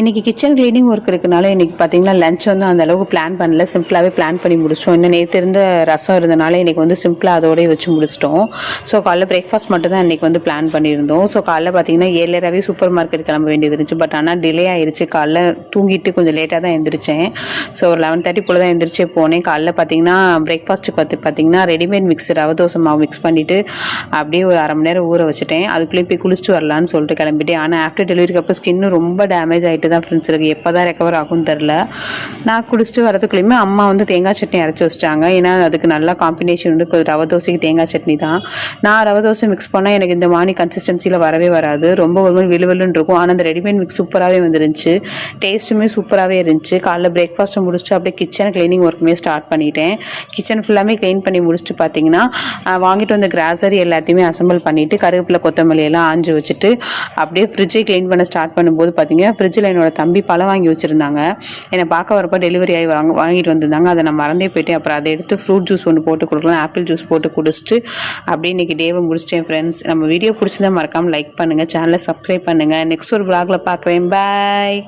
இன்றைக்கி kitchen cleaning work இருக்கனால இன்றைக்கி பார்த்திங்கன்னா லஞ்ச் வந்து அந்த அளவுக்கு பிளான் பண்ணல, சிம்பிளாகவே பிளான் பண்ணி முடிச்சிட்டோம். இன்னும் நேற்று இருந்த ரசம் இருந்தனால இன்றைக்கி வந்து சிம்பிளாக அதோடய வச்சு முடிச்சிட்டோம். ஸோ காலைல பிரேக்ஃபாஸ்ட் மட்டும் தான் இன்றைக்கி வந்து பிளான் பண்ணியிருந்தோம். ஸோ காலைல பார்த்திங்கன்னா ஏழராகவே சூப்பர் மார்க்கெட் கிளம்ப வேண்டியது இருந்துச்சு. பட் ஆனால் டிலே ஆயிடுச்சு. காலைல தூங்கிட்டு கொஞ்சம் லேட்டாக தான் எழுந்திரிச்சேன். ஸோ ஒரு 11:30 போல் தான் எழுந்திரிச்சே போனேன். காலைல பார்த்திங்கன்னா பிரேக்ஃபாஸ்ட்டுக்கு பார்த்திங்கன்னா ரெடிமேட் மிக்ஸ் ரவை தோசை மாவு மிக்ஸ் பண்ணிவிட்டு அப்படியே ஒரு அரை மணி நேரம் ஊற வச்சுட்டேன். அதுக்குள்ளேயும் போய் குளிச்சுட்டு வரலான்னு சொல்லிட்டு கிளம்பிட்டேன். ஆனால் ஆஃப்டர் டெலிவரிக்கு அப்புறம் ஸ்கின்னு ரொம்ப டேமேஜ் ஆகிட்டு தான் ஃப்ரெண்ட்ஸ் இருக்குது. எப்போ தான் ரெக்கவர் ஆகும்னு தெரில. நான் குடிச்சிட்டு வரதுக்குள்ளேயுமே அம்மா வந்து தேங்காய் சட்னி அரைச்சி வச்சிட்டாங்க. ஏன்னா அதுக்கு நல்லா காம்பினேஷன் வந்து ரவை தோசைக்கு தேங்காய் சட்னி தான். நான் ரவை தோசை மிக்ஸ் பண்ணால் எனக்கு இந்த மாதிரி கன்சிஸ்டன்சியில் வரவே வராது. ரொம்ப ஒரு மாதிரி விழுவிலுன்னு இருக்கும். ஆனால் அந்த ரெடிமேட் மிக்ஸ் சூப்பராகவே வந்துருந்துச்சு. டேஸ்ட்டுமே சூப்பராகவே இருந்துச்சு. காலைல பிரேக்ஃபாஸ்ட்டை முடிச்சுட்டு அப்படியே கிச்சன் க்ளீனிங் ஒர்க்குமே ஸ்டார்ட் பண்ணிட்டேன். கிச்சன் ஃபுல்லாமே க்ளீன் பண்ணி முடிச்சுட்டு பார்த்தீங்கன்னா வாங்கிட்டு வந்த கிராசரி எல்லாத்தையுமே அசம்பிள் பண்ணிவிட்டு கருவேப்பிலை கொத்தமல்லி எல்லாம் ஆஞ்சு வச்சுட்டு அப்படியே ஃப்ரிட்ஜை க்ளீன் பண்ண ஸ்டார்ட் பண்ணும்போது பார்த்தீங்கன்னா ஃப்ரிட்ஜில் என்னோட தம்பி பழம் வாங்கி வச்சுருந்தாங்க. என்னை பார்க்க வரப்போ டெலிவரி ஆகி வாங்கிட்டு வந்திருந்தாங்க. அதை நான் மறந்தே போயிட்டேன். அப்புறம் அதை எடுத்து ஃப்ரூட் ஜூஸ் ஒன்று போட்டு கொடுக்கலாம், ஆப்பிள் ஜூஸ் போட்டு குடிச்சிட்டு அப்படியே இன்றைக்கி டேவை முடிச்சிட்டேன் ஃப்ரெண்ட்ஸ். நம்ம வீடியோ பிடிச்சிருந்தா மறக்காமல் லைக் பண்ணுங்கள், சேனலை சப்ஸ்கிரைப் பண்ணுங்கள். நெக்ஸ்ட் ஒரு vlogல பார்க்குறேன். பாய்.